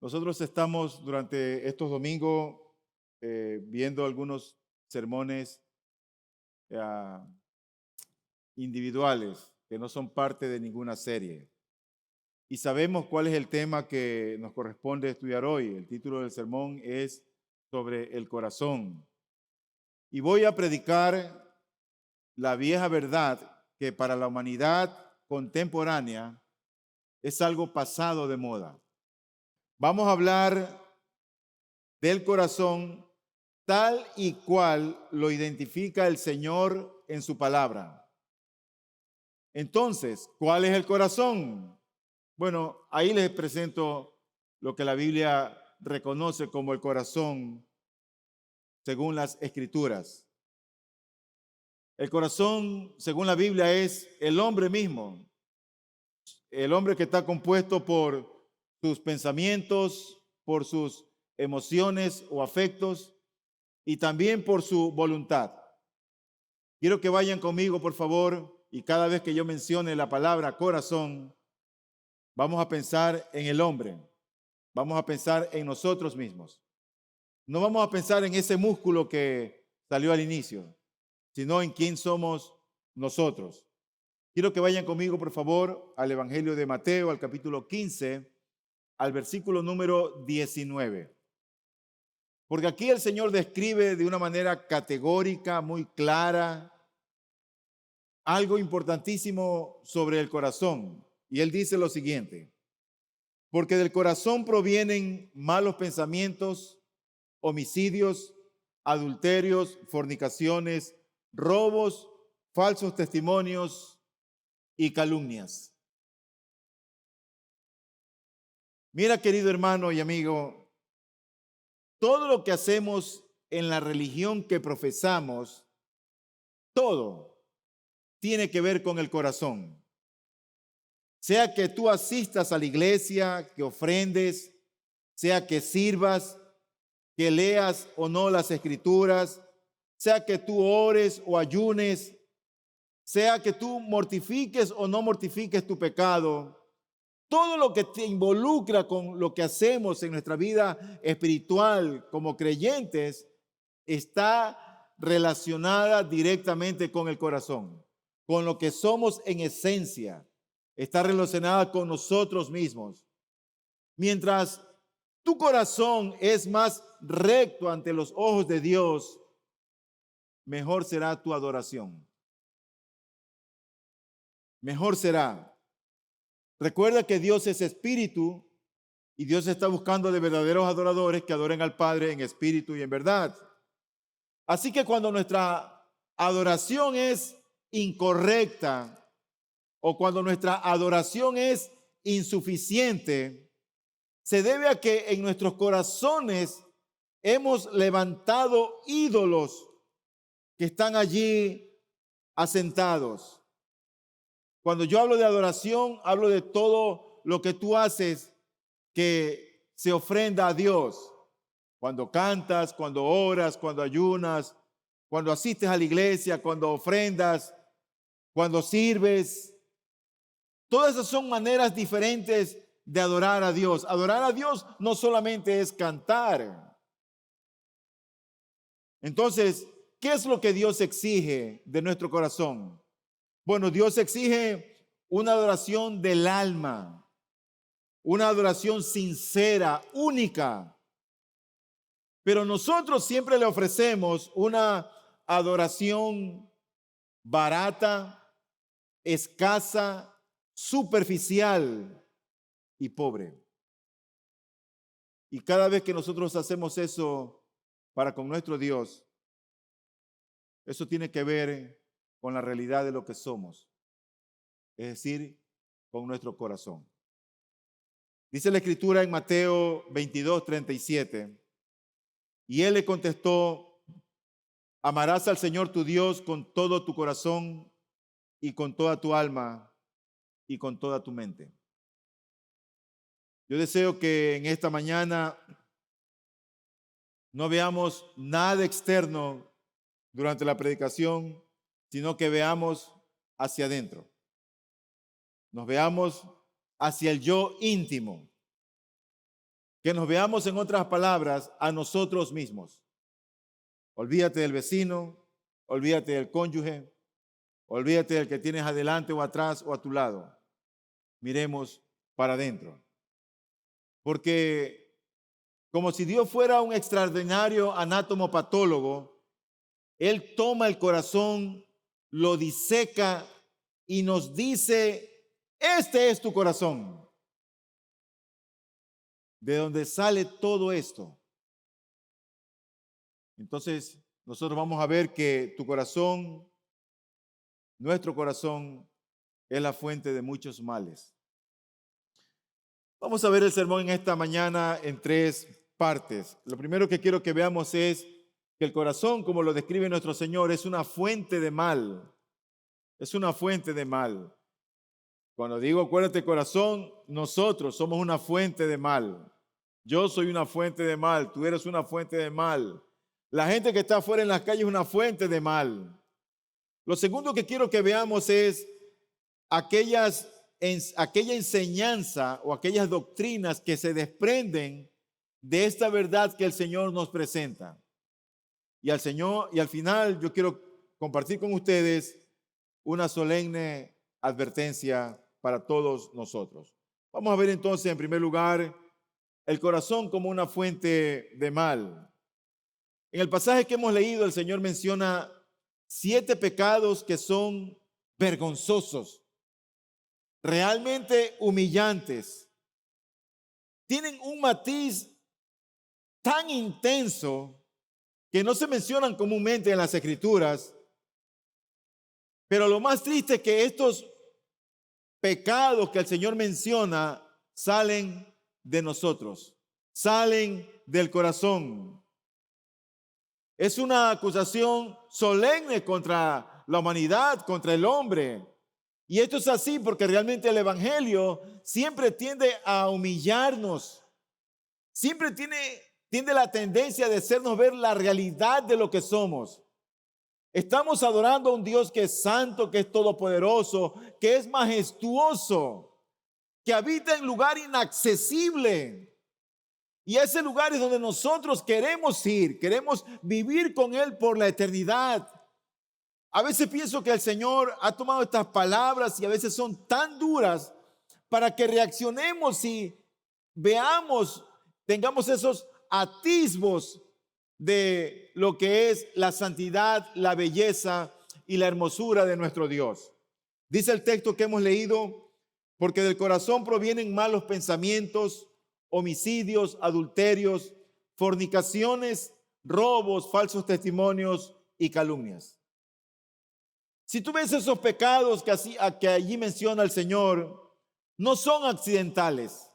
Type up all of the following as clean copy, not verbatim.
Nosotros estamos durante estos domingos viendo algunos sermones ah, individuales que no son parte de ninguna serie. Y sabemos cuál es el tema que nos corresponde estudiar hoy. El título del sermón es sobre el corazón. Y voy a predicar la vieja verdad que para la humanidad contemporánea es algo pasado de moda. Vamos a hablar del corazón tal y cual lo identifica el Señor en su palabra. Entonces, ¿cuál es el corazón? Bueno, ahí les presento lo que la Biblia reconoce como el corazón según las Escrituras. El corazón, según la Biblia, es el hombre mismo, el hombre que está compuesto por sus pensamientos, por sus emociones o afectos y también por su voluntad. Quiero que vayan conmigo, por favor, y cada vez que yo mencione la palabra corazón, vamos a pensar en el hombre, vamos a pensar en nosotros mismos. No vamos a pensar en ese músculo que salió al inicio, sino en quién somos nosotros. Quiero que vayan conmigo, por favor, al Evangelio de Mateo, al capítulo 15, al versículo número 19. Porque aquí el Señor describe de una manera categórica, muy clara, algo importantísimo sobre el corazón. Y él dice lo siguiente: porque del corazón provienen malos pensamientos, homicidios, adulterios, fornicaciones, robos, falsos testimonios y calumnias. Mira, querido hermano y amigo, todo lo que hacemos en la religión que profesamos, todo tiene que ver con el corazón. Sea que tú asistas a la iglesia, que ofrendes, sea que sirvas, que leas o no las escrituras, sea que tú ores o ayunes, sea que tú mortifiques o no mortifiques tu pecado, todo lo que te involucra con lo que hacemos en nuestra vida espiritual como creyentes está relacionada directamente con el corazón, con lo que somos en esencia, está relacionada con nosotros mismos. Mientras tu corazón es más recto ante los ojos de Dios, mejor será tu adoración. Mejor será. Recuerda que Dios es espíritu y Dios está buscando de verdaderos adoradores que adoren al Padre en espíritu y en verdad. Así que cuando nuestra adoración es incorrecta o cuando nuestra adoración es insuficiente, se debe a que en nuestros corazones hemos levantado ídolos que están allí asentados. Cuando yo hablo de adoración, hablo de todo lo que tú haces que se ofrenda a Dios. Cuando cantas, cuando oras, cuando ayunas, cuando asistes a la iglesia, cuando ofrendas, cuando sirves. Todas esas son maneras diferentes de adorar a Dios. Adorar a Dios no solamente es cantar. Entonces, ¿qué es lo que Dios exige de nuestro corazón? Bueno, Dios exige una adoración del alma, una adoración sincera, única. Pero nosotros siempre le ofrecemos una adoración barata, escasa, superficial y pobre. Y cada vez que nosotros hacemos eso para con nuestro Dios, eso tiene que ver con la realidad de lo que somos, es decir, con nuestro corazón. Dice la Escritura en Mateo 22:37, y él le contestó: amarás al Señor tu Dios con todo tu corazón y con toda tu alma y con toda tu mente. Yo deseo que en esta mañana no veamos nada externo durante la predicación, sino que veamos hacia adentro. Nos veamos hacia el yo íntimo. que nos veamos, en otras palabras, a nosotros mismos. Olvídate del vecino, olvídate del cónyuge, olvídate del que tienes adelante o atrás o a tu lado. Miremos para adentro. Porque como si Dios fuera un extraordinario anatomopatólogo, Él toma el corazón, lo diseca y nos dice, este es tu corazón. De donde sale todo esto. Entonces, nosotros vamos a ver que tu corazón, nuestro corazón, es la fuente de muchos males. Vamos a ver el sermón en esta mañana en 3 partes. Lo primero que quiero que veamos es que el corazón, como lo describe nuestro Señor, es una fuente de mal. Es una fuente de mal. Cuando digo acuérdate corazón, nosotros somos una fuente de mal. Yo soy una fuente de mal, tú eres una fuente de mal. La gente que está afuera en las calles es una fuente de mal. Lo segundo que quiero que veamos es aquella enseñanza o aquellas doctrinas que se desprenden de esta verdad que el Señor nos presenta. Y al final yo quiero compartir con ustedes una solemne advertencia para todos nosotros. Vamos a ver entonces en primer lugar el corazón como una fuente de mal. En el pasaje que hemos leído, el Señor menciona 7 pecados que son vergonzosos, realmente humillantes. Tienen un matiz tan intenso que no se mencionan comúnmente en las Escrituras, pero lo más triste es que estos pecados que el Señor menciona salen de nosotros, salen del corazón. Es una acusación solemne contra la humanidad, contra el hombre. Y esto es así porque realmente el Evangelio siempre tiende a humillarnos. Siempre tiende la tendencia de hacernos ver la realidad de lo que somos. Estamos adorando a un Dios que es santo, que es todopoderoso, que es majestuoso, que habita en lugar inaccesible. Y ese lugar es donde nosotros queremos ir, queremos vivir con Él por la eternidad. A veces pienso que el Señor ha tomado estas palabras y a veces son tan duras para que reaccionemos y veamos, tengamos esos atisbos de lo que es la santidad, la belleza y la hermosura de nuestro Dios. Dice el texto que hemos leído, porque del corazón provienen malos pensamientos, homicidios, adulterios, fornicaciones, robos, falsos testimonios y calumnias. Si tú ves esos pecados que allí menciona el Señor, no son accidentales.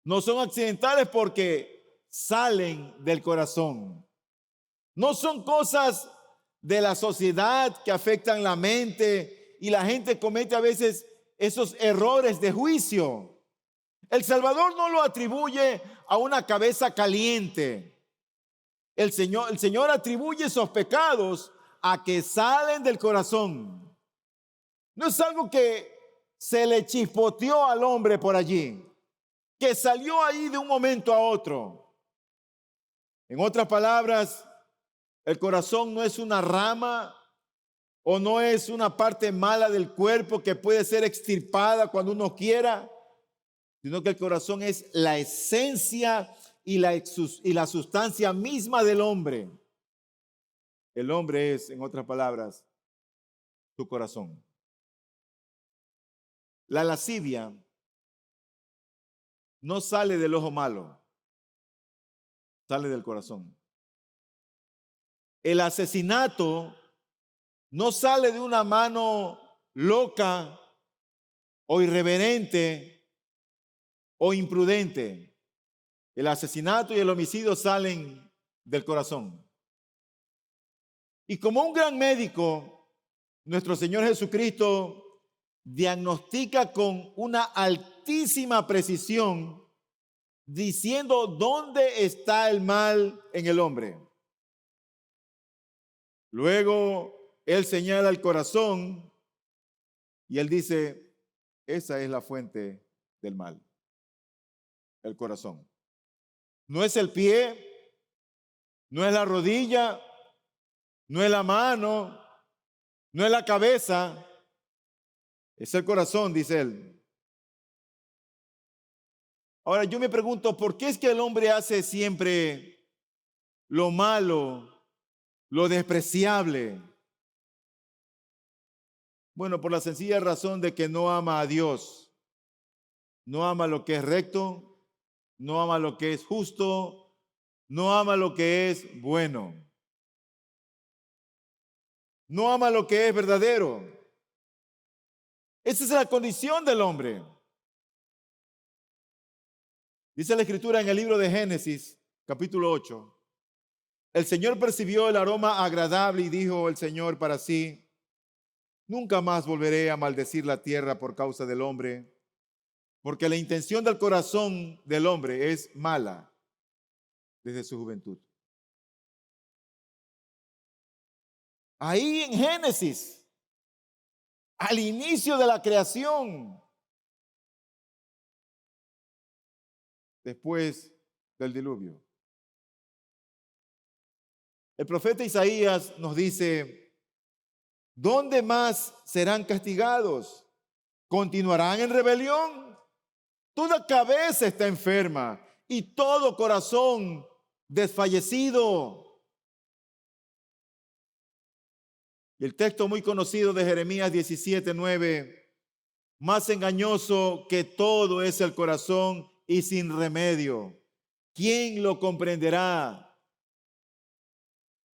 No son accidentales porque salen del corazón. No son cosas de la sociedad que afectan la mente y la gente comete a veces esos errores de juicio. El Salvador no lo atribuye a una cabeza caliente. El Señor atribuye esos pecados a que salen del corazón. No es algo que se le chispoteó al hombre por allí, que salió ahí de un momento a otro. En otras palabras, el corazón no es una rama o no es una parte mala del cuerpo que puede ser extirpada cuando uno quiera, sino que el corazón es la esencia y la sustancia misma del hombre. El hombre es, en otras palabras, su corazón. La lascivia no sale del ojo malo, sale del corazón. El asesinato no sale de una mano loca o irreverente o imprudente. El asesinato y el homicidio salen del corazón. Y como un gran médico, nuestro Señor Jesucristo diagnostica con una altísima precisión, diciendo dónde está el mal en el hombre. Luego, Él señala el corazón y Él dice, esa es la fuente del mal. el corazón. No es el pie, no es la rodilla, no es la mano, no es la cabeza, es el corazón, dice él. Ahora yo me pregunto, ¿por qué es que el hombre hace siempre lo malo, lo despreciable? Bueno, por la sencilla razón de que no ama a Dios, no ama lo que es recto, no ama lo que es justo, no ama lo que es bueno, no ama lo que es verdadero. Esa es la condición del hombre. Dice la Escritura en el libro de Génesis, capítulo 8. El Señor percibió el aroma agradable y dijo el Señor para sí: nunca más volveré a maldecir la tierra por causa del hombre, porque la intención del corazón del hombre es mala desde su juventud. Ahí en Génesis, al inicio de la creación, después del diluvio. El profeta Isaías nos dice: ¿dónde más serán castigados? ¿Continuarán en rebelión? Toda cabeza está enferma y todo corazón desfallecido. Y el texto muy conocido de Jeremías 17:9: más engañoso que todo es el corazón y sin remedio. ¿Quién lo comprenderá?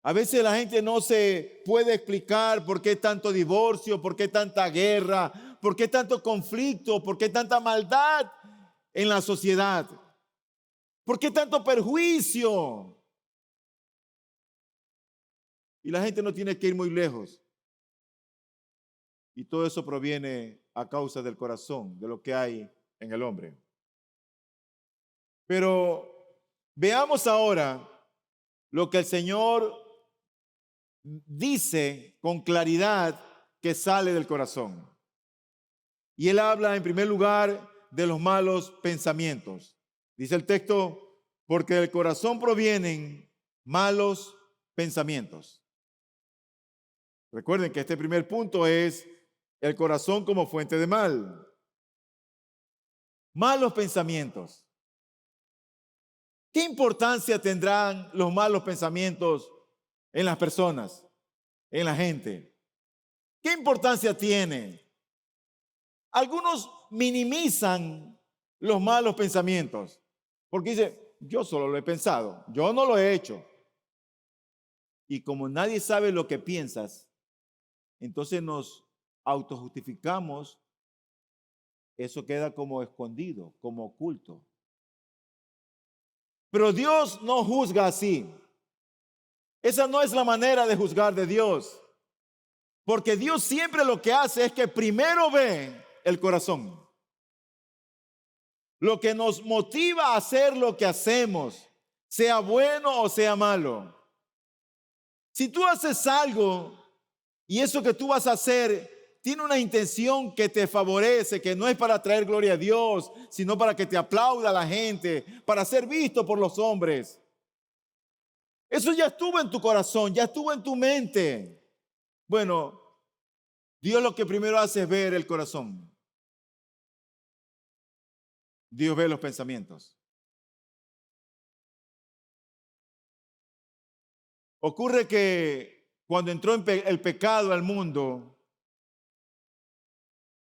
A veces la gente no se puede explicar por qué tanto divorcio, por qué tanta guerra, por qué tanto conflicto, por qué tanta maldad en la sociedad, por qué tanto perjuicio. Y la gente no tiene que ir muy lejos. Y todo eso proviene a causa del corazón, de lo que hay en el hombre. Pero veamos ahora lo que el Señor dice con claridad que sale del corazón. Y Él habla en primer lugar de los malos pensamientos. Dice el texto: porque del corazón provienen malos pensamientos. Recuerden que este primer punto es el corazón como fuente de mal. Malos pensamientos. ¿Qué importancia tendrán los malos pensamientos en las personas, en la gente? ¿Qué importancia tiene? Algunos minimizan los malos pensamientos porque dicen: yo solo lo he pensado, yo no lo he hecho. Y como nadie sabe lo que piensas, entonces nos autojustificamos. Eso queda como escondido, como oculto. Pero Dios no juzga así. Esa no es la manera de juzgar de Dios. Porque Dios siempre lo que hace es que primero ve el corazón. Lo que nos motiva a hacer lo que hacemos, sea bueno o sea malo. Si tú haces algo y eso que tú vas a hacer tiene una intención que te favorece, que no es para traer gloria a Dios, sino para que te aplauda la gente, para ser visto por los hombres, eso ya estuvo en tu corazón, ya estuvo en tu mente. Bueno, Dios lo que primero hace es ver el corazón. Dios ve los pensamientos. Ocurre que cuando entró el pecado al mundo,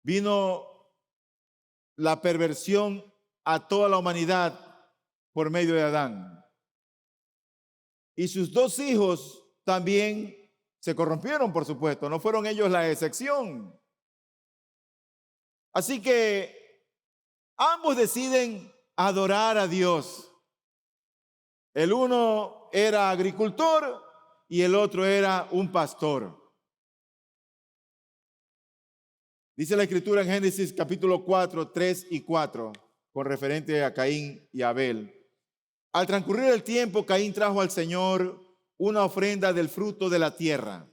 vino la perversión a toda la humanidad por medio de Adán. Y sus dos hijos también se corrompieron, por supuesto. No fueron ellos la excepción. Así que ambos deciden adorar a Dios. El uno era agricultor y el otro era un pastor. Dice la Escritura en Génesis capítulo 4, 3 y 4, con referente a Caín y Abel. Al transcurrir el tiempo, Caín trajo al Señor una ofrenda del fruto de la tierra.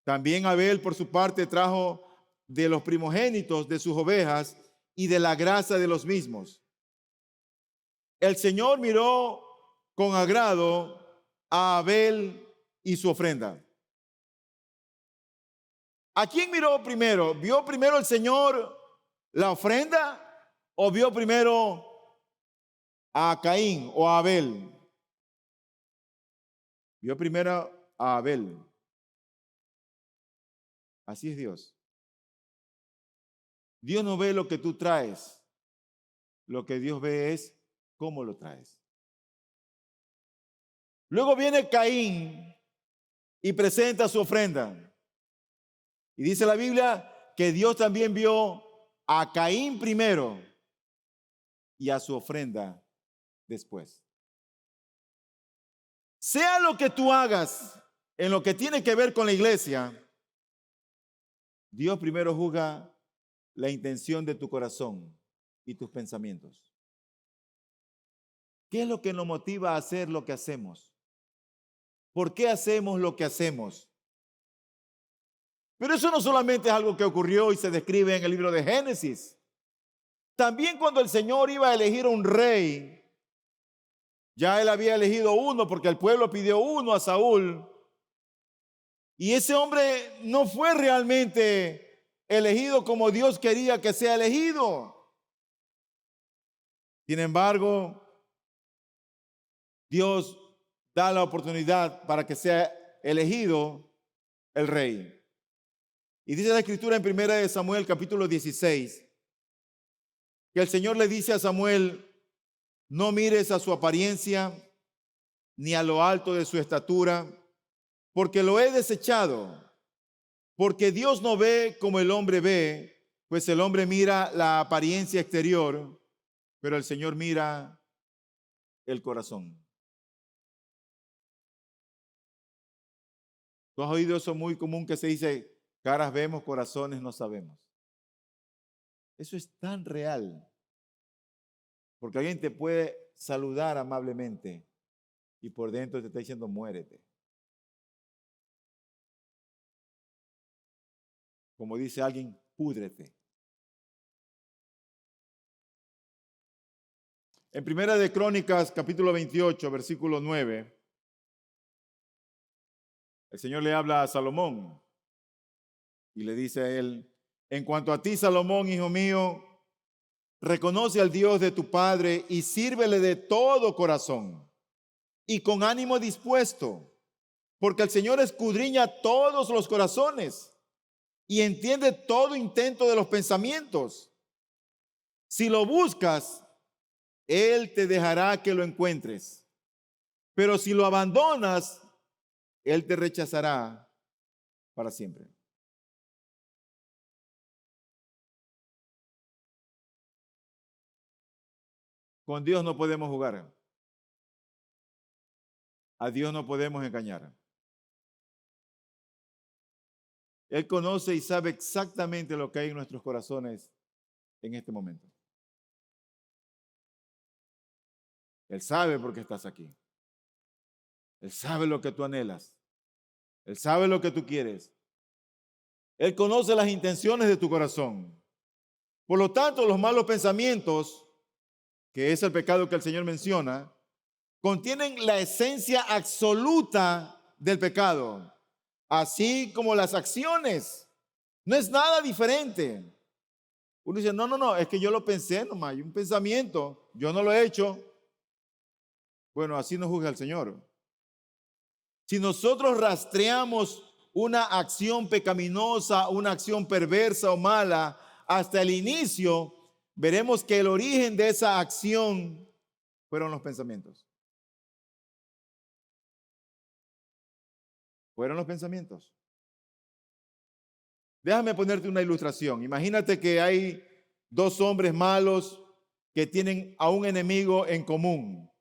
También Abel, por su parte, trajo de los primogénitos de sus ovejas y de la grasa de los mismos. el Señor miró con agrado a Abel y su ofrenda. ¿A quién miró primero? ¿Vio primero el Señor la ofrenda o vio primero a Caín o a Abel? Vio primero a Abel. Así es Dios. Dios no ve lo que tú traes. Lo que Dios ve es cómo lo traes. Luego viene Caín y presenta su ofrenda. Y dice la Biblia que Dios también vio a Caín primero y a su ofrenda después. Sea lo que tú hagas en lo que tiene que ver con la iglesia, Dios primero juzga la intención de tu corazón y tus pensamientos. ¿Qué es lo que nos motiva a hacer lo que hacemos? ¿Por qué hacemos lo que hacemos? Pero eso no solamente es algo que ocurrió y se describe en el libro de Génesis. También cuando el Señor iba a elegir un rey, ya él había elegido uno porque el pueblo pidió uno, a Saúl. Y ese hombre no fue realmente elegido como Dios quería que sea elegido. Sin embargo, Dios da la oportunidad para que sea elegido el rey. Y dice la Escritura en 1 Samuel capítulo 16, que el Señor le dice a Samuel: no mires a su apariencia, ni a lo alto de su estatura, porque lo he desechado. Porque Dios no ve como el hombre ve, pues el hombre mira la apariencia exterior, pero el Señor mira el corazón. ¿Tú has oído eso muy común que se dice, caras vemos, corazones no sabemos? Eso es tan real. Porque alguien te puede saludar amablemente y por dentro te está diciendo muérete. Como dice alguien, púdrete. En Primera de Crónicas, capítulo 28, versículo 9, el Señor le habla a Salomón y le dice a él: en cuanto a ti, Salomón, hijo mío, reconoce al Dios de tu padre y sírvele de todo corazón y con ánimo dispuesto, porque el Señor escudriña todos los corazones y entiende todo intento de los pensamientos. Si lo buscas, Él te dejará que lo encuentres, pero si lo abandonas, Él te rechazará para siempre. Con Dios no podemos jugar. A Dios no podemos engañar. Él conoce y sabe exactamente lo que hay en nuestros corazones en este momento. Él sabe por qué estás aquí. Él sabe lo que tú anhelas. Él sabe lo que tú quieres. Él conoce las intenciones de tu corazón. Por lo tanto, los malos pensamientos, que es el pecado que el Señor menciona, contienen la esencia absoluta del pecado, así como las acciones. No es nada diferente. Uno dice, no, es que yo lo pensé nomás, hay un pensamiento, yo no lo he hecho. Bueno, así nos juzga el Señor. Si nosotros rastreamos una acción pecaminosa, una acción perversa o mala hasta el inicio, veremos que el origen de esa acción fueron los pensamientos. Fueron los pensamientos. Déjame ponerte una ilustración. Imagínate que hay dos hombres malos que tienen a un enemigo en común.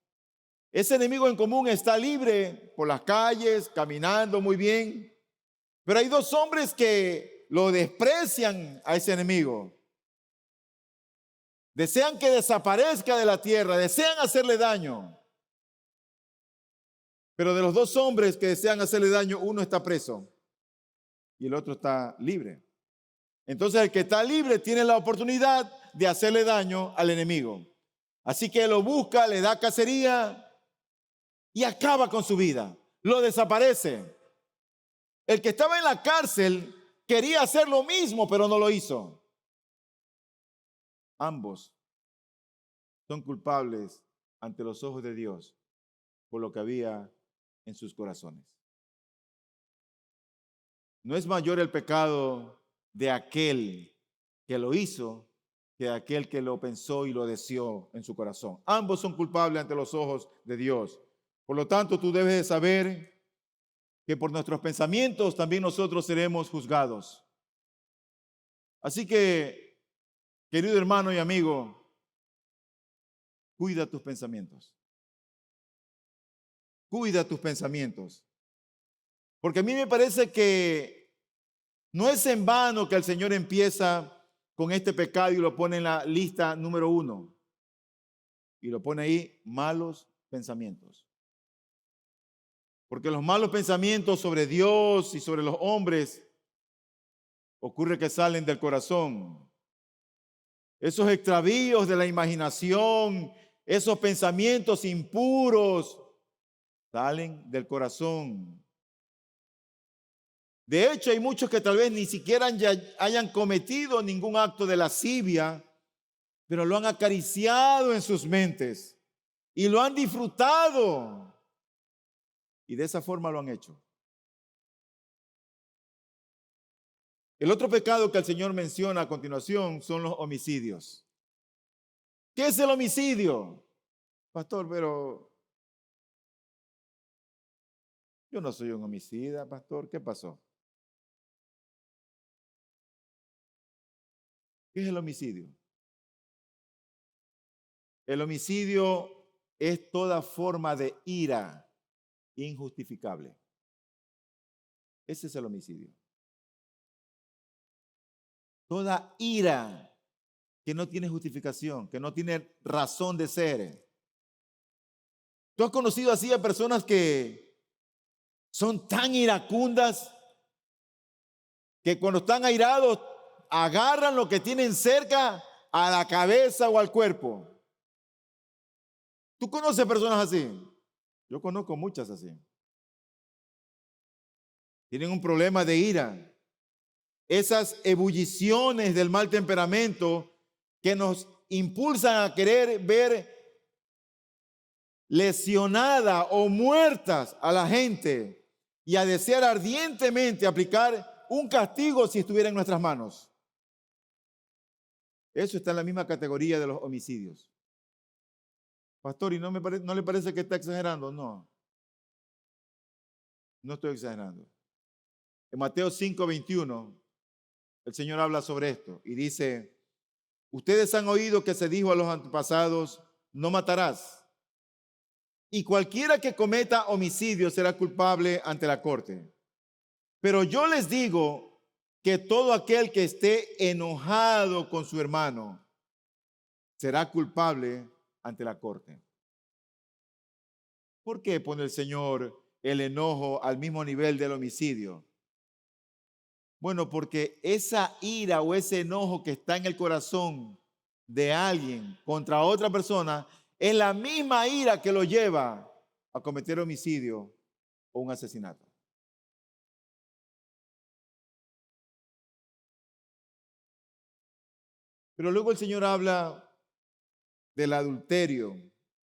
Ese enemigo en común está libre por las calles, caminando muy bien, pero hay dos hombres que lo desprecian a ese enemigo. Desean que desaparezca de la tierra, desean hacerle daño. Pero de los dos hombres que desean hacerle daño, uno está preso y el otro está libre. Entonces el que está libre tiene la oportunidad de hacerle daño al enemigo. Así que lo busca, le da cacería y acaba con su vida. Lo desaparece. El que estaba en la cárcel quería hacer lo mismo, pero no lo hizo. Ambos son culpables ante los ojos de Dios por lo que había en sus corazones. No es mayor el pecado de aquel que lo hizo que de aquel que lo pensó y lo deseó en su corazón. Ambos son culpables ante los ojos de Dios. Por lo tanto, tú debes de saber que por nuestros pensamientos también nosotros seremos juzgados. Así que, querido hermano y amigo, cuida tus pensamientos. Cuida tus pensamientos. Porque a mí me parece que no es en vano que el Señor empieza con este pecado y lo pone en la lista número 1. Y lo pone ahí, malos pensamientos. Porque los malos pensamientos sobre Dios y sobre los hombres ocurre que salen del corazón. Esos extravíos de la imaginación, esos pensamientos impuros, salen del corazón. De hecho, hay muchos que tal vez ni siquiera hayan cometido ningún acto de lascivia, pero lo han acariciado en sus mentes y lo han disfrutado. Y de esa forma lo han hecho. El otro pecado que el Señor menciona a continuación son los homicidios. ¿Qué es el homicidio? Pastor, pero yo no soy un homicida, pastor. ¿Qué pasó? ¿Qué es el homicidio? El homicidio es toda forma de ira injustificable. Ese es el homicidio. Toda ira que no tiene justificación, que no tiene razón de ser. ¿Tú has conocido así a personas que son tan iracundas que cuando están airados agarran lo que tienen cerca a la cabeza o al cuerpo? ¿Tú conoces personas así? Yo conozco muchas así. Tienen un problema de ira. Esas ebulliciones del mal temperamento que nos impulsan a querer ver lesionada o muertas a la gente y a desear ardientemente aplicar un castigo si estuviera en nuestras manos. Eso está en la misma categoría de los homicidios. Pastor, ¿y no le parece que está exagerando? No, no estoy exagerando. En Mateo 5:21, el Señor habla sobre esto y dice, ustedes han oído que se dijo a los antepasados, no matarás. Y cualquiera que cometa homicidio será culpable ante la corte. Pero yo les digo que todo aquel que esté enojado con su hermano será culpable ante la corte. ¿Por qué pone el Señor el enojo al mismo nivel del homicidio? Bueno, porque esa ira o ese enojo que está en el corazón de alguien contra otra persona es la misma ira que lo lleva a cometer homicidio o un asesinato. Pero luego el Señor habla del adulterio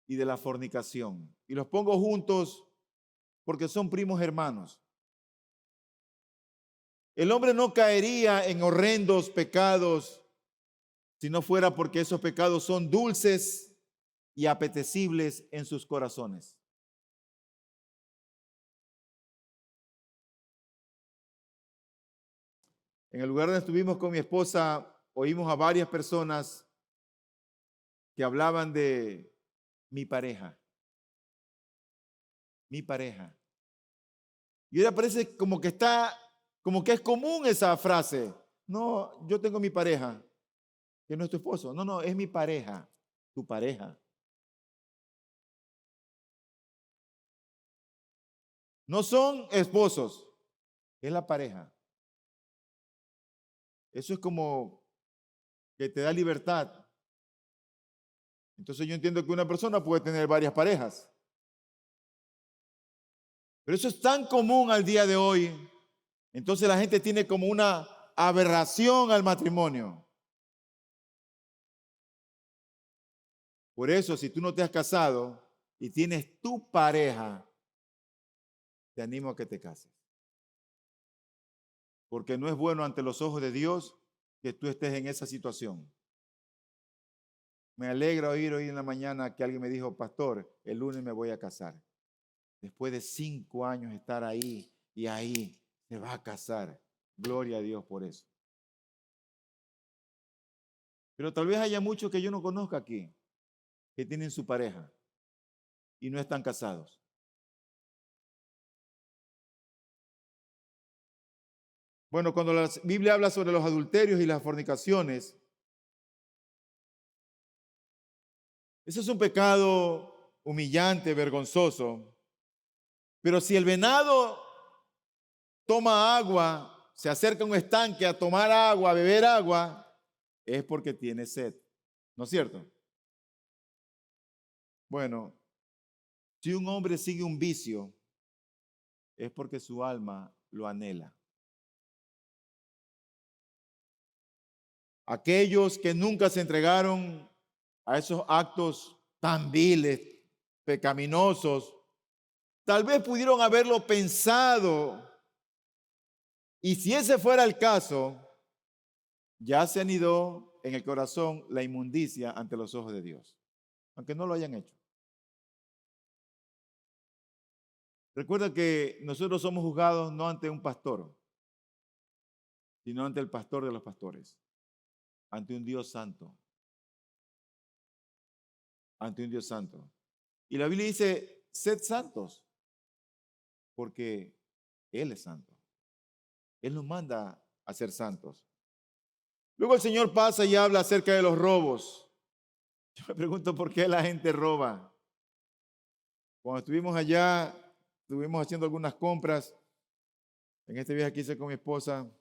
y de la fornicación. Y los pongo juntos porque son primos hermanos. El hombre no caería en horrendos pecados si no fuera porque esos pecados son dulces y apetecibles en sus corazones. En el lugar donde estuvimos con mi esposa, oímos a varias personas que hablaban de mi pareja. Mi pareja. Y ahora parece como que es común esa frase. No, yo tengo mi pareja, que no es tu esposo. No, no, es mi pareja, tu pareja. No son esposos, es la pareja. Eso es como que te da libertad. Entonces yo entiendo que una persona puede tener varias parejas. Pero eso es tan común al día de hoy. Entonces la gente tiene como una aberración al matrimonio. Por eso, si tú no te has casado y tienes tu pareja, te animo a que te cases. Porque no es bueno ante los ojos de Dios que tú estés en esa situación. Me alegra oír hoy en la mañana que alguien me dijo, pastor, el lunes me voy a casar. Después de 5 años estar ahí y ahí se va a casar. Gloria a Dios por eso. Pero tal vez haya muchos que yo no conozca aquí, que tienen su pareja y no están casados. Bueno, cuando la Biblia habla sobre los adulterios y las fornicaciones, ese es un pecado humillante, vergonzoso. Pero si el venado toma agua, se acerca a un estanque a tomar agua, a beber agua, es porque tiene sed. ¿No es cierto? Bueno, si un hombre sigue un vicio, es porque su alma lo anhela. Aquellos que nunca se entregaron a esos actos tan viles, pecaminosos, tal vez pudieron haberlo pensado. Y si ese fuera el caso, ya se anidó en el corazón la inmundicia ante los ojos de Dios, aunque no lo hayan hecho. Recuerda que nosotros somos juzgados no ante un pastor, sino ante el pastor de los pastores, ante un Dios santo, ante un Dios santo. Y la Biblia dice, sed santos, porque Él es santo. Él nos manda a ser santos. Luego el Señor pasa y habla acerca de los robos. Yo me pregunto por qué la gente roba. Cuando estuvimos allá, estuvimos haciendo algunas compras. En este viaje que hice con mi esposa,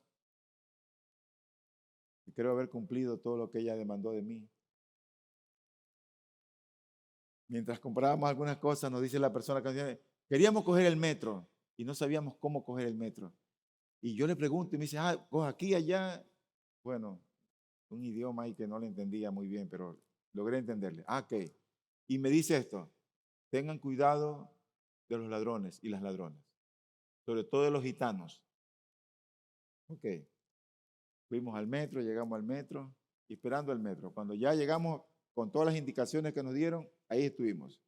y creo haber cumplido todo lo que ella demandó de mí. Mientras comprábamos algunas cosas, nos dice la persona que nos dice, queríamos coger el metro y no sabíamos cómo coger el metro. Y yo le pregunto y me dice, coja aquí, allá. Bueno, un idioma ahí que no le entendía muy bien, pero logré entenderle. Ok. Y me dice esto, tengan cuidado de los ladrones y las ladronas, sobre todo de los gitanos. Ok. Fuimos al metro, llegamos al metro, esperando el metro. Cuando ya llegamos con todas las indicaciones que nos dieron, ahí estuvimos.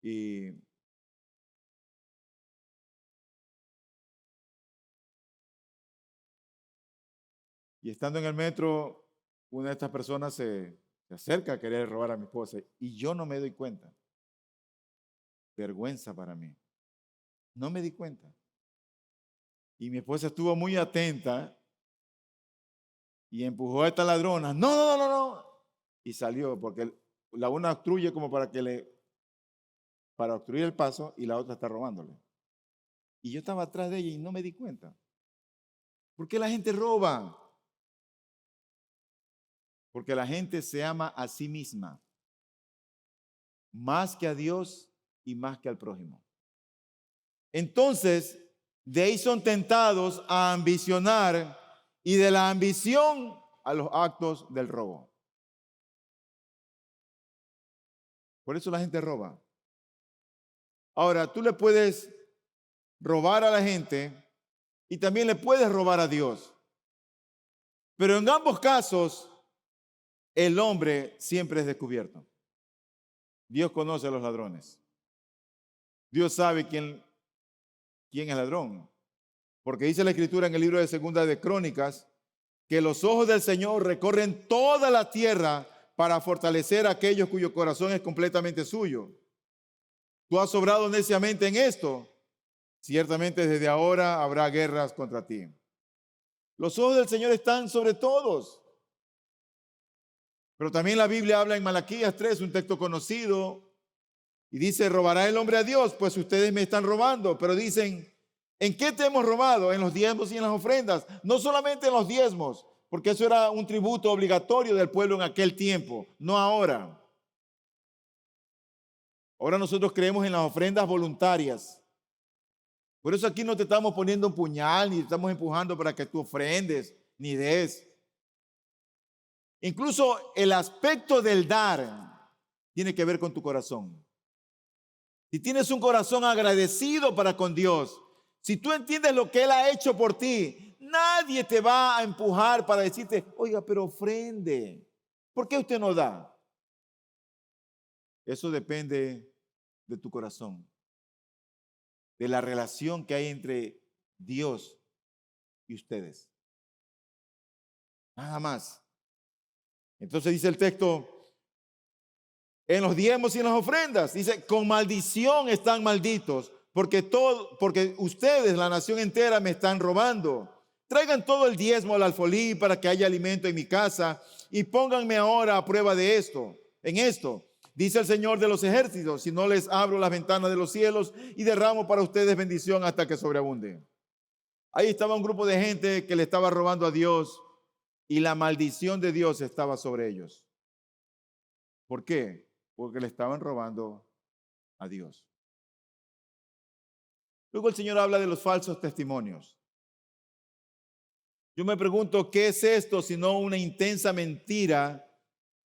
Y estando en el metro, una de estas personas se acerca a querer robar a mi esposa y yo no me doy cuenta. Vergüenza para mí. No me di cuenta. Y mi esposa estuvo muy atenta y empujó a esta ladrona. No, no, no, no, no. Y salió porque la una obstruye como para obstruir el paso y la otra está robándole. Y yo estaba atrás de ella y no me di cuenta. ¿Por qué la gente roba? Porque la gente se ama a sí misma, más que a Dios y más que al prójimo. Entonces, de ahí son tentados a ambicionar y de la ambición a los actos del robo. Por eso la gente roba. Ahora, tú le puedes robar a la gente y también le puedes robar a Dios. Pero en ambos casos, el hombre siempre es descubierto. Dios conoce a los ladrones. Dios sabe quién es ladrón. Porque dice la Escritura en el libro de Segunda de Crónicas que los ojos del Señor recorren toda la tierra para fortalecer a aquellos cuyo corazón es completamente suyo. Tú has obrado neciamente en esto. Ciertamente desde ahora habrá guerras contra ti. Los ojos del Señor están sobre todos. Pero también la Biblia habla en Malaquías 3, un texto conocido, y dice, ¿robará el hombre a Dios? Pues ustedes me están robando. Pero dicen, ¿en qué te hemos robado? En los diezmos y en las ofrendas. No solamente en los diezmos, porque eso era un tributo obligatorio del pueblo en aquel tiempo, no ahora. Ahora nosotros creemos en las ofrendas voluntarias. Por eso aquí no te estamos poniendo un puñal, ni te estamos empujando para que tú ofrendes, ni des. Incluso el aspecto del dar tiene que ver con tu corazón. Si tienes un corazón agradecido para con Dios, si tú entiendes lo que Él ha hecho por ti, nadie te va a empujar para decirte, oiga, pero ofrende. ¿Por qué usted no da? Eso depende de tu corazón, de la relación que hay entre Dios y ustedes. Nada más. Entonces dice el texto, en los diezmos y en las ofrendas, dice, con maldición están malditos, porque ustedes, la nación entera, me están robando. Traigan todo el diezmo al alfolí para que haya alimento en mi casa y pónganme ahora a prueba de esto, en esto. Dice el Señor de los ejércitos, si no les abro las ventanas de los cielos y derramo para ustedes bendición hasta que sobreabunde. Ahí estaba un grupo de gente que le estaba robando a Dios y la maldición de Dios estaba sobre ellos. ¿Por qué? Porque le estaban robando a Dios. Luego el Señor habla de los falsos testimonios. Yo me pregunto, ¿qué es esto sino una intensa mentira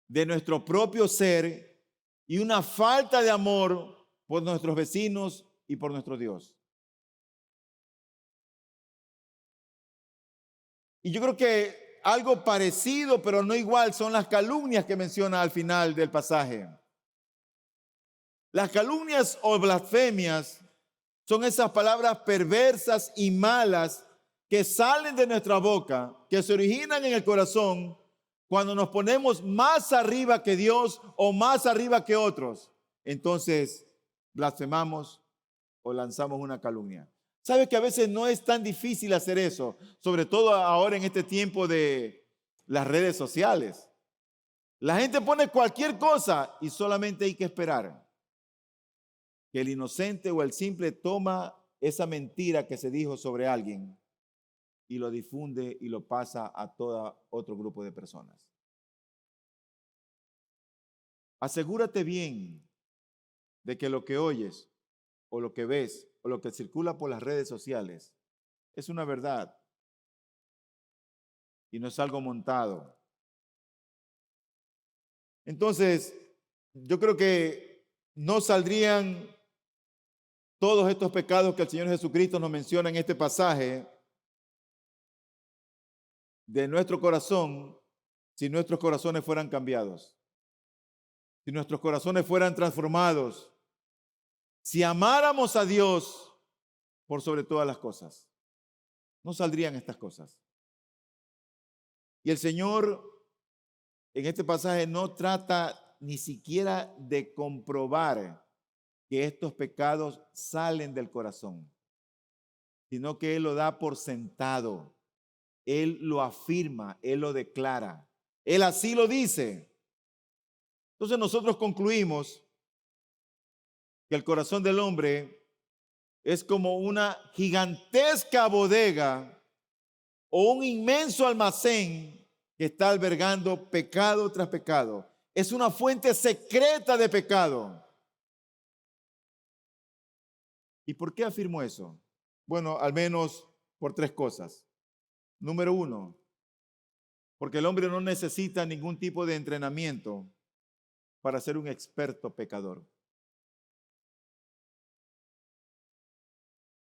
de nuestro propio ser y una falta de amor por nuestros vecinos y por nuestro Dios? Y yo creo que algo parecido, pero no igual, son las calumnias que menciona al final del pasaje. Las calumnias o blasfemias son esas palabras perversas y malas que salen de nuestra boca, que se originan en el corazón cuando nos ponemos más arriba que Dios o más arriba que otros. Entonces blasfemamos o lanzamos una calumnia. ¿Sabes que a veces no es tan difícil hacer eso? Sobre todo ahora en este tiempo de las redes sociales. La gente pone cualquier cosa y solamente hay que esperar que el inocente o el simple toma esa mentira que se dijo sobre alguien y lo difunde y lo pasa a todo otro grupo de personas. Asegúrate bien de que lo que oyes o lo que ves o lo que circula por las redes sociales es una verdad y no es algo montado. Entonces, yo creo que no saldrían todos estos pecados que el Señor Jesucristo nos menciona en este pasaje de nuestro corazón si nuestros corazones fueran cambiados, si nuestros corazones fueran transformados, si amáramos a Dios por sobre todas las cosas. No saldrían estas cosas. Y el Señor en este pasaje no trata ni siquiera de comprobar que estos pecados salen del corazón, sino que Él lo da por sentado. Él lo afirma, Él lo declara. Él así lo dice. Entonces nosotros concluimos que el corazón del hombre es como una gigantesca bodega o un inmenso almacén que está albergando pecado tras pecado. Es una fuente secreta de pecado. ¿Y por qué afirmo eso? Bueno, al menos por tres cosas. Número uno, porque el hombre no necesita ningún tipo de entrenamiento para ser un experto pecador.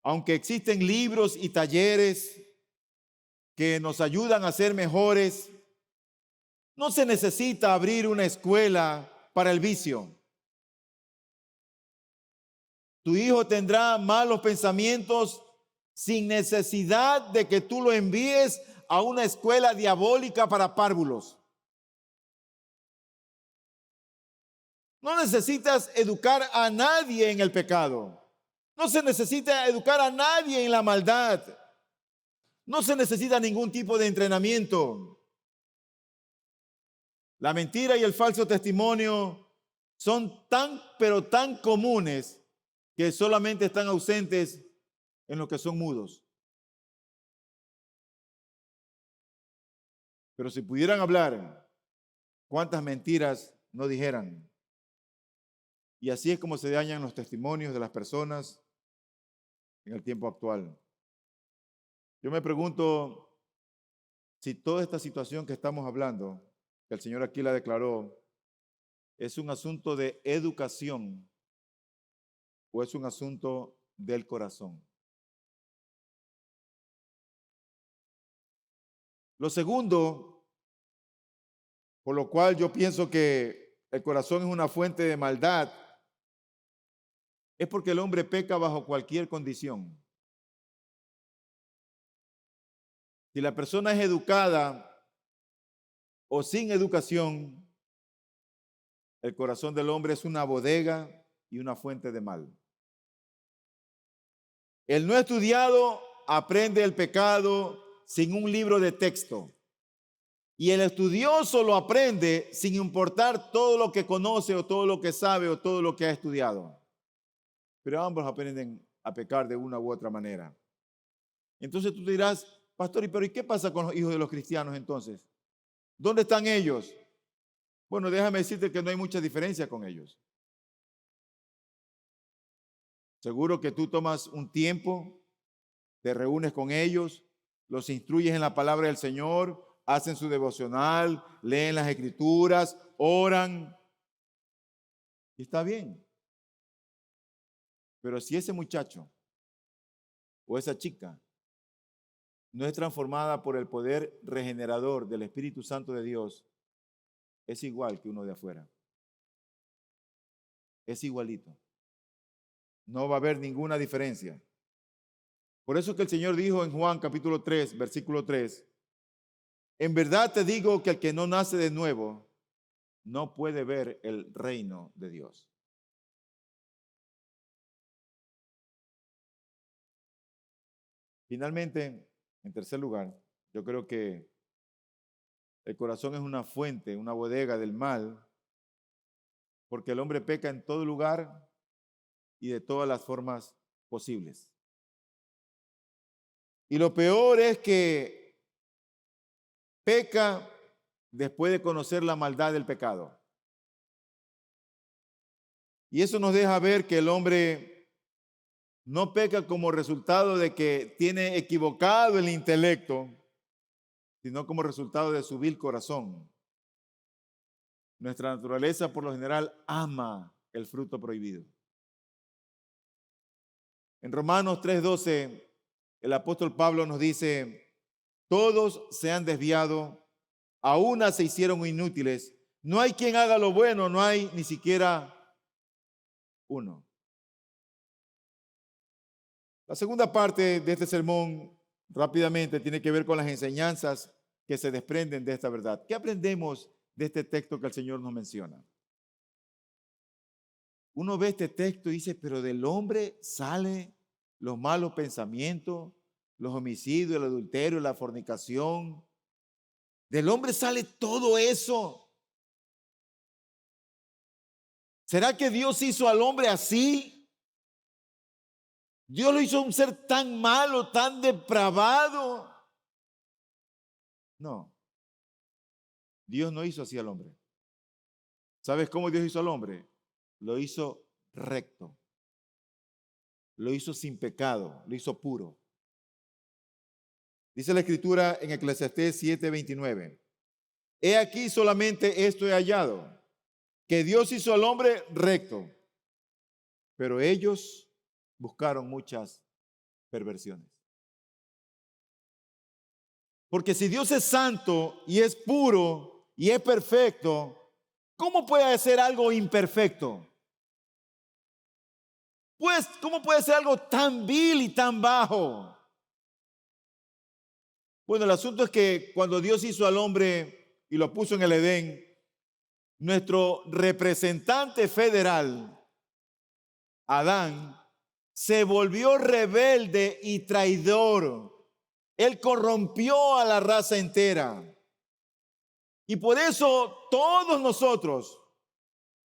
Aunque existen libros y talleres que nos ayudan a ser mejores, no se necesita abrir una escuela para el vicio. Tu hijo tendrá malos pensamientos sin necesidad de que tú lo envíes a una escuela diabólica para párvulos. No necesitas educar a nadie en el pecado. No se necesita educar a nadie en la maldad. No se necesita ningún tipo de entrenamiento. La mentira y el falso testimonio son tan, pero tan comunes que solamente están ausentes en los que son mudos. Pero si pudieran hablar, ¿cuántas mentiras no dijeran? Y así es como se dañan los testimonios de las personas en el tiempo actual. Yo me pregunto si toda esta situación que estamos hablando, que el Señor aquí la declaró, es un asunto de educación o es un asunto del corazón. Lo segundo, por lo cual yo pienso que el corazón es una fuente de maldad, es porque el hombre peca bajo cualquier condición. Si la persona es educada o sin educación, el corazón del hombre es una bodega y una fuente de mal. El no estudiado aprende el pecado sin un libro de texto. Y el estudioso lo aprende sin importar todo lo que conoce o todo lo que sabe o todo lo que ha estudiado. Pero ambos aprenden a pecar de una u otra manera. Entonces tú dirás, pastor, ¿y qué pasa con los hijos de los cristianos entonces? ¿Dónde están ellos? Bueno, déjame decirte que no hay mucha diferencia con ellos. Seguro que tú tomas un tiempo, te reúnes con ellos, los instruyes en la palabra del Señor, hacen su devocional, leen las escrituras, oran. Y está bien. Pero si ese muchacho o esa chica no es transformada por el poder regenerador del Espíritu Santo de Dios, es igual que uno de afuera. Es igualito. No va a haber ninguna diferencia. Por eso que el Señor dijo en Juan capítulo 3, versículo 3, en verdad te digo que el que no nace de nuevo no puede ver el reino de Dios. Finalmente, en tercer lugar, yo creo que el corazón es una fuente, una bodega del mal, porque el hombre peca en todo lugar y de todas las formas posibles. Y lo peor es que peca después de conocer la maldad del pecado. Y eso nos deja ver que el hombre no peca como resultado de que tiene equivocado el intelecto, sino como resultado de su vil corazón. Nuestra naturaleza por lo general ama el fruto prohibido. En Romanos 3:12, el apóstol Pablo nos dice, todos se han desviado, a una se hicieron inútiles, no hay quien haga lo bueno, no hay ni siquiera uno. La segunda parte de este sermón rápidamente tiene que ver con las enseñanzas que se desprenden de esta verdad. ¿Qué aprendemos de este texto que el Señor nos menciona? Uno ve este texto y dice, pero del hombre salen los malos pensamientos, los homicidios, el adulterio, la fornicación. Del hombre sale todo eso. ¿Será que Dios hizo al hombre así? Dios lo hizo un ser tan malo, tan depravado. No, Dios no hizo así al hombre. ¿Sabes cómo Dios hizo al hombre? Lo hizo recto. Lo hizo sin pecado, lo hizo puro. Dice la escritura en Eclesiastés 7:29. He aquí solamente esto he hallado, que Dios hizo al hombre recto, pero ellos buscaron muchas perversiones. Porque si Dios es santo y es puro y es perfecto, ¿cómo puede hacer algo imperfecto? Pues, ¿cómo puede ser algo tan vil y tan bajo? Bueno, el asunto es que cuando Dios hizo al hombre y lo puso en el Edén, nuestro representante federal, Adán, se volvió rebelde y traidor. Él corrompió a la raza entera. Y por eso todos nosotros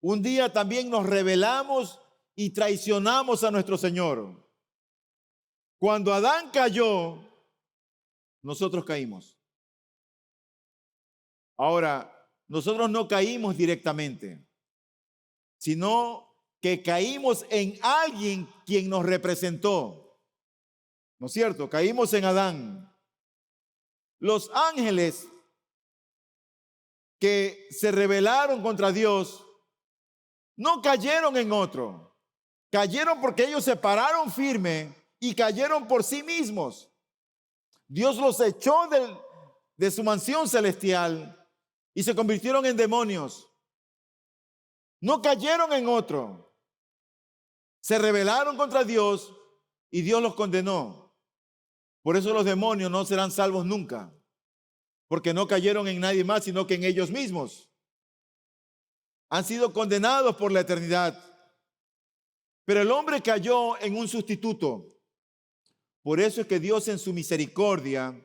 un día también nos rebelamos y traicionamos a nuestro Señor. Cuando Adán cayó, nosotros caímos. Ahora, nosotros no caímos directamente, sino que caímos en alguien quien nos representó. ¿No es cierto? Caímos en Adán. Los ángeles que se rebelaron contra Dios no cayeron en otro. Cayeron porque ellos se pararon firme y cayeron por sí mismos. Dios los echó de su mansión celestial y se convirtieron en demonios. No cayeron en otro. Se rebelaron contra Dios y Dios los condenó. Por eso los demonios no serán salvos nunca, porque no cayeron en nadie más, sino que en ellos mismos. Han sido condenados por la eternidad. Pero el hombre cayó en un sustituto. Por eso es que Dios en su misericordia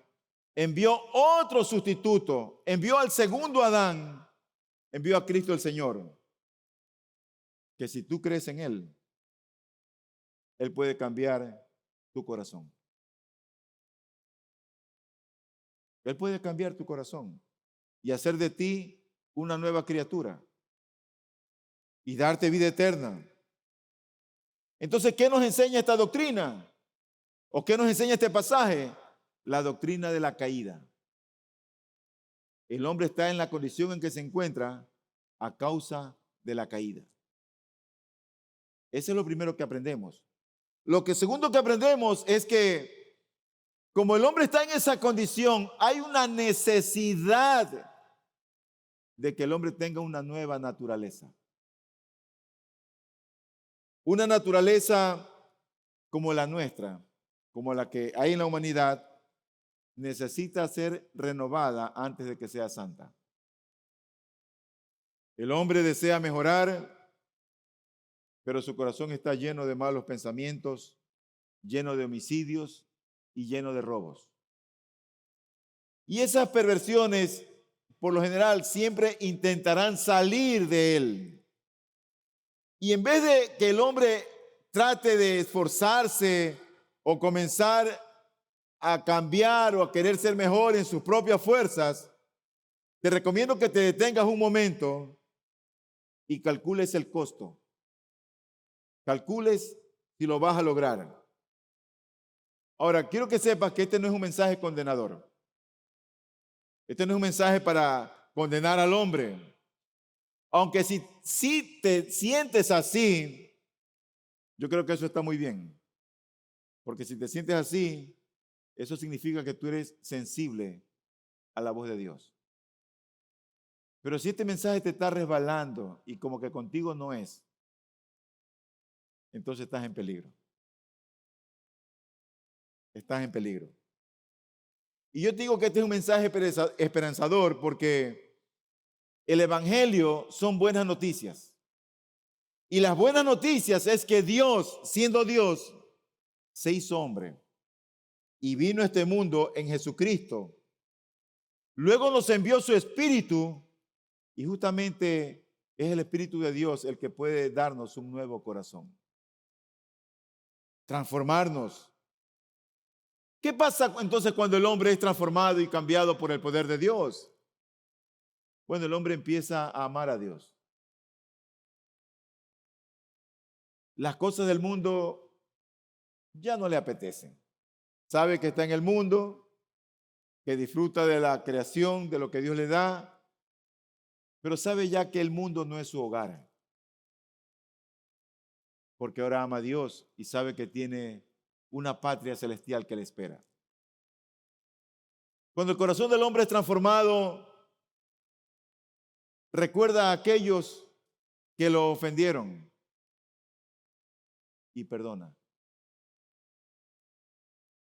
envió otro sustituto, envió al segundo Adán, envió a Cristo el Señor, que si tú crees en Él, Él puede cambiar tu corazón. Él puede cambiar tu corazón y hacer de ti una nueva criatura y darte vida eterna. Entonces, ¿qué nos enseña esta doctrina? ¿O qué nos enseña este pasaje? La doctrina de la caída. El hombre está en la condición en que se encuentra a causa de la caída. Eso es lo primero que aprendemos. Lo que segundo que aprendemos es que como el hombre está en esa condición, hay una necesidad de que el hombre tenga una nueva naturaleza. Una naturaleza como la nuestra, como la que hay en la humanidad, necesita ser renovada antes de que sea santa. El hombre desea mejorar, pero su corazón está lleno de malos pensamientos, lleno de homicidios y lleno de robos. Y esas perversiones, por lo general, siempre intentarán salir de él. Y en vez de que el hombre trate de esforzarse o comenzar a cambiar o a querer ser mejor en sus propias fuerzas, te recomiendo que te detengas un momento y calcules el costo. Calcules si lo vas a lograr. Ahora, quiero que sepas que este no es un mensaje condenador. Este no es un mensaje para condenar al hombre. Aunque si te sientes así, yo creo que eso está muy bien. Porque si te sientes así, eso significa que tú eres sensible a la voz de Dios. Pero si este mensaje te está resbalando y como que contigo no es, entonces estás en peligro. Estás en peligro. Y yo te digo que este es un mensaje esperanzador porque el evangelio son buenas noticias. Y las buenas noticias es que Dios, siendo Dios, se hizo hombre y vino a este mundo en Jesucristo. Luego nos envió su Espíritu y justamente es el Espíritu de Dios el que puede darnos un nuevo corazón. Transformarnos. ¿Qué pasa entonces cuando el hombre es transformado y cambiado por el poder de Dios? Bueno, el hombre empieza a amar a Dios. Las cosas del mundo ya no le apetecen. Sabe que está en el mundo, que disfruta de la creación, de lo que Dios le da, pero sabe ya que el mundo no es su hogar. Porque ahora ama a Dios y sabe que tiene una patria celestial que le espera. Cuando el corazón del hombre es transformado, recuerda a aquellos que lo ofendieron y perdona.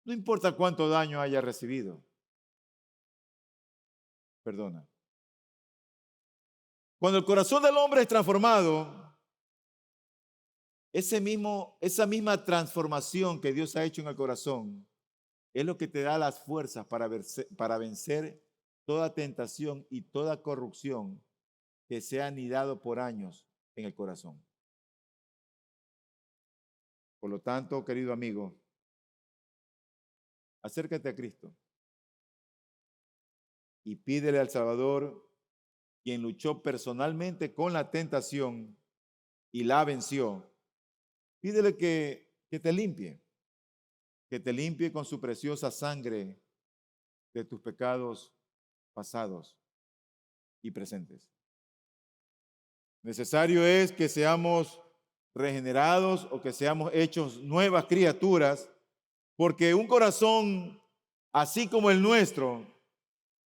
No importa cuánto daño haya recibido, perdona. Cuando el corazón del hombre es transformado, esa misma transformación que Dios ha hecho en el corazón es lo que te da las fuerzas para vencer toda tentación y toda corrupción que se ha anidado por años en el corazón. Por lo tanto, querido amigo, acércate a Cristo y pídele al Salvador, quien luchó personalmente con la tentación, y la venció, pídele que que te limpie con su preciosa sangre de tus pecados pasados y presentes. Necesario es que seamos regenerados o que seamos hechos nuevas criaturas, porque un corazón así como el nuestro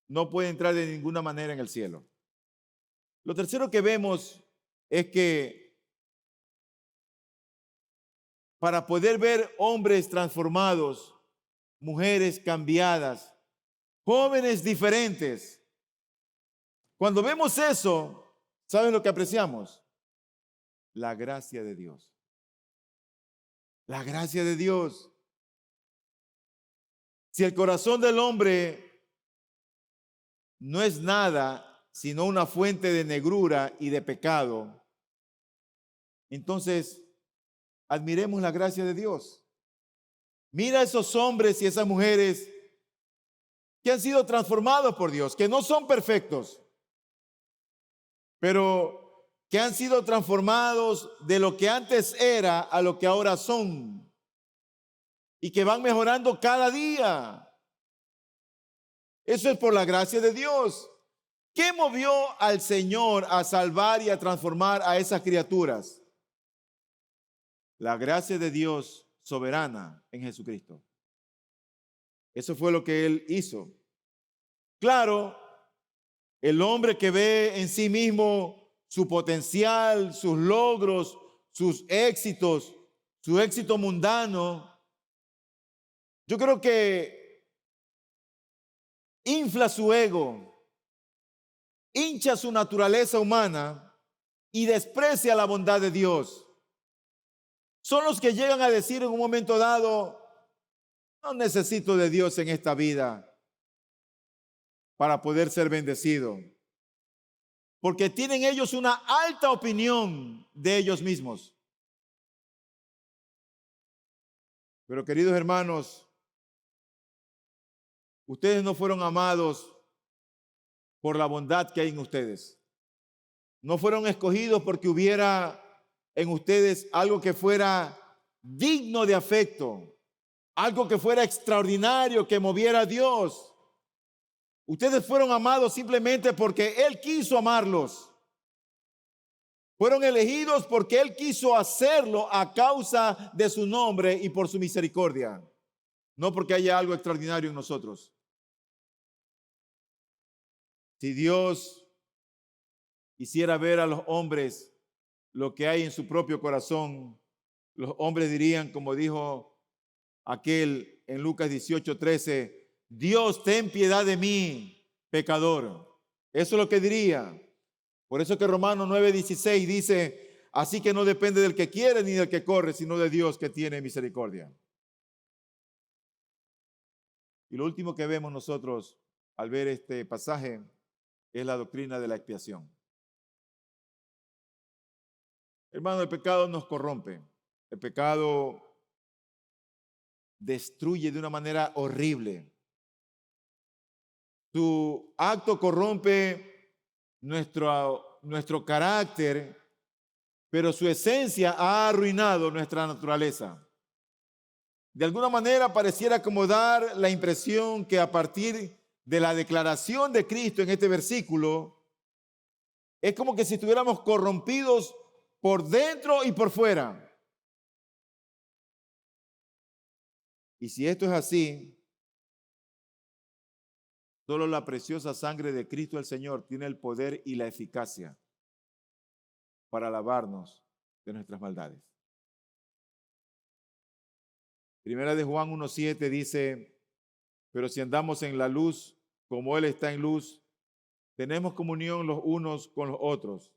no puede entrar de ninguna manera en el cielo. Lo tercero que vemos es que para poder ver hombres transformados, mujeres cambiadas, jóvenes diferentes, cuando vemos eso, ¿saben lo que apreciamos? La gracia de Dios. La gracia de Dios. Si el corazón del hombre no es nada sino una fuente de negrura y de pecado, entonces admiremos la gracia de Dios. Mira a esos hombres y esas mujeres que han sido transformados por Dios, que no son perfectos, pero que han sido transformados de lo que antes era a lo que ahora son y que van mejorando cada día. Eso es por la gracia de Dios. ¿Qué movió al Señor a salvar y a transformar a esas criaturas? La gracia de Dios soberana en Jesucristo. Eso fue lo que Él hizo. Claro, el hombre que ve en sí mismo su potencial, sus logros, sus éxitos, su éxito mundano, yo creo que infla su ego, hincha su naturaleza humana y desprecia la bondad de Dios. Son los que llegan a decir en un momento dado: no necesito de Dios en esta vida para poder ser bendecido, porque tienen ellos una alta opinión de ellos mismos. Pero queridos hermanos, ustedes no fueron amados por la bondad que hay en ustedes. No fueron escogidos porque hubiera en ustedes algo que fuera digno de afecto, algo que fuera extraordinario, que moviera a Dios. Ustedes fueron amados simplemente porque Él quiso amarlos. Fueron elegidos porque Él quiso hacerlo a causa de su nombre y por su misericordia, no porque haya algo extraordinario en nosotros. Si Dios quisiera ver a los hombres lo que hay en su propio corazón, los hombres dirían, como dijo aquel en Lucas 18:13, Dios, ten piedad de mí, pecador. Eso es lo que diría. Por eso que Romanos 9:16 dice, así que no depende del que quiere ni del que corre, sino de Dios que tiene misericordia. Y lo último que vemos nosotros al ver este pasaje es la doctrina de la expiación. Hermano, el pecado nos corrompe. El pecado destruye de una manera horrible. Su acto corrompe nuestro carácter, pero su esencia ha arruinado nuestra naturaleza. De alguna manera pareciera como dar la impresión que a partir de la declaración de Cristo en este versículo, es como que si estuviéramos corrompidos por dentro y por fuera. Y si esto es así, solo la preciosa sangre de Cristo el Señor tiene el poder y la eficacia para lavarnos de nuestras maldades. Primera de Juan 1:7 dice, pero si andamos en la luz, como Él está en luz, tenemos comunión los unos con los otros.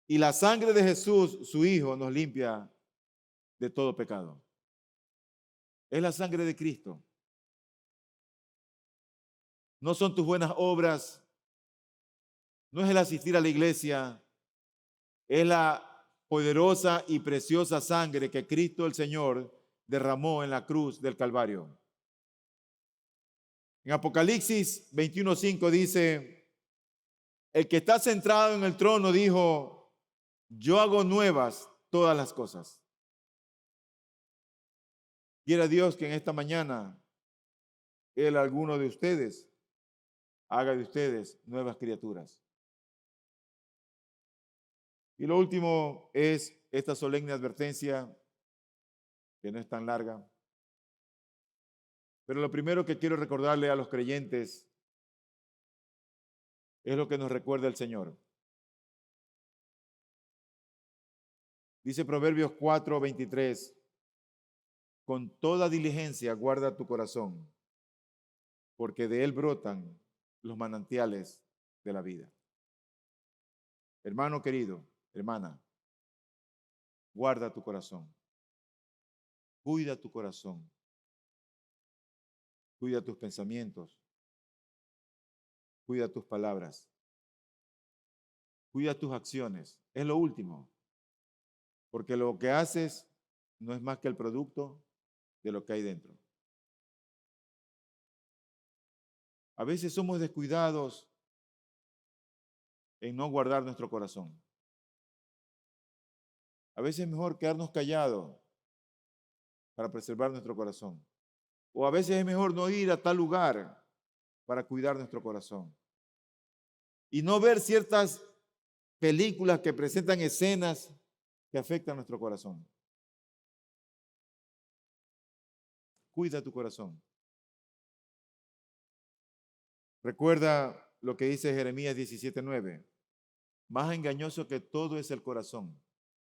Y la sangre de Jesús, su Hijo, nos limpia de todo pecado. Es la sangre de Cristo. No son tus buenas obras, no es el asistir a la iglesia, es la poderosa y preciosa sangre que Cristo el Señor derramó en la cruz del Calvario. En Apocalipsis 21:5 dice, el que está centrado en el trono dijo, Yo hago nuevas todas las cosas. Quiera Dios que en esta mañana Él, alguno de ustedes, haga de ustedes nuevas criaturas. Y lo último es esta solemne advertencia, que no es tan larga. Pero lo primero que quiero recordarle a los creyentes es lo que nos recuerda el Señor. Dice Proverbios 4:23, con toda diligencia guarda tu corazón, porque de él brotan los manantiales de la vida. Hermano querido, hermana, guarda tu corazón, cuida tu corazón, cuida tus pensamientos, cuida tus palabras, cuida tus acciones. Es lo último, porque lo que haces no es más que el producto de lo que hay dentro. A veces somos descuidados en no guardar nuestro corazón. A veces es mejor quedarnos callados para preservar nuestro corazón. O a veces es mejor no ir a tal lugar para cuidar nuestro corazón. Y no ver ciertas películas que presentan escenas que afectan nuestro corazón. Cuida tu corazón. Recuerda lo que dice Jeremías 17:9. Más engañoso que todo es el corazón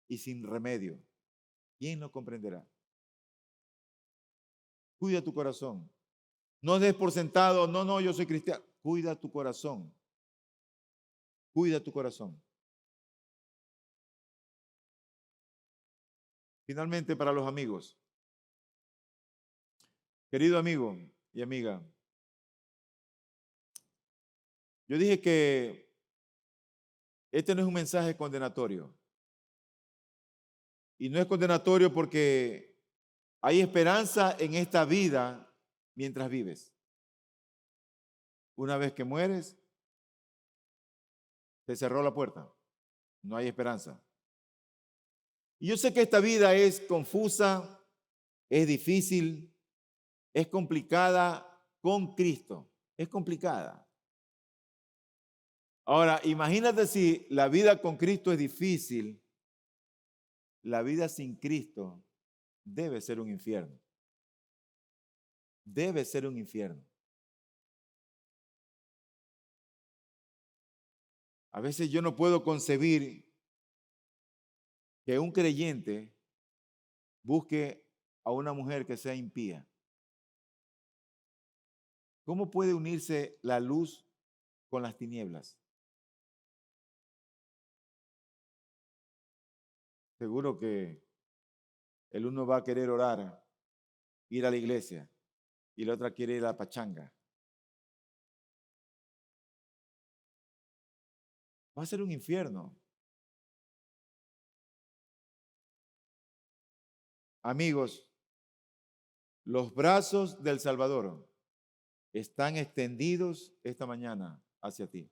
y sin remedio. ¿Quién lo comprenderá? Cuida tu corazón. No des por sentado, no, yo soy cristiano. Cuida tu corazón. Cuida tu corazón. Finalmente, para los amigos. Querido amigo y amiga, yo dije que este no es un mensaje condenatorio. Y no es condenatorio porque hay esperanza en esta vida mientras vives. Una vez que mueres, se cerró la puerta. No hay esperanza. Y yo sé que esta vida es confusa, es difícil, es complicada con Cristo. Es complicada. Ahora, imagínate si la vida con Cristo es difícil, la vida sin Cristo debe ser un infierno. Debe ser un infierno. A veces yo no puedo concebir que un creyente busque a una mujer que sea impía. ¿Cómo puede unirse la luz con las tinieblas? Seguro que el uno va a querer orar, ir a la iglesia, y la otra quiere ir a la pachanga. Va a ser un infierno. Amigos, los brazos del Salvador están extendidos esta mañana hacia ti.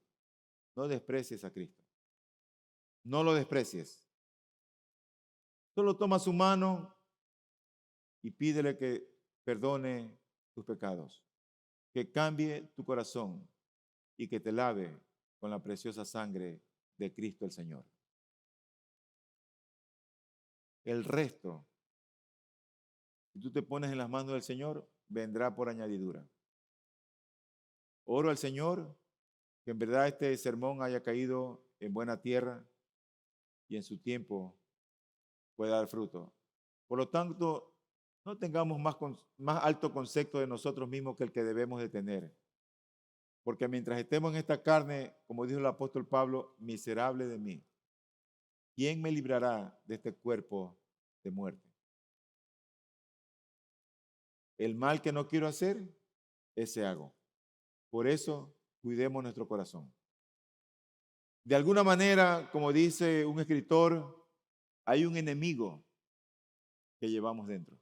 No desprecies a Cristo. No lo desprecies. Solo toma su mano y pídele que perdone tus pecados, que cambie tu corazón y que te lave con la preciosa sangre de Cristo el Señor. El resto, si tú te pones en las manos del Señor, vendrá por añadidura. Oro al Señor que en verdad este sermón haya caído en buena tierra y en su tiempo pueda dar fruto. Por lo tanto, no tengamos más alto concepto de nosotros mismos que el que debemos de tener. Porque mientras estemos en esta carne, como dijo el apóstol Pablo, miserable de mí, ¿quién me librará de este cuerpo de muerte? El mal que no quiero hacer, ese hago. Por eso, cuidemos nuestro corazón. De alguna manera, como dice un escritor, hay un enemigo que llevamos dentro.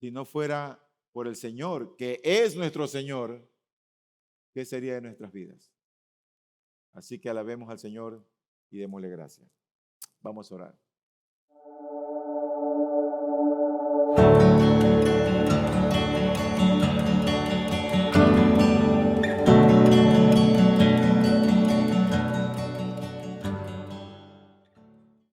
Si no fuera por el Señor, que es nuestro Señor, ¿qué sería de nuestras vidas? Así que alabemos al Señor y démosle gracias. Vamos a orar.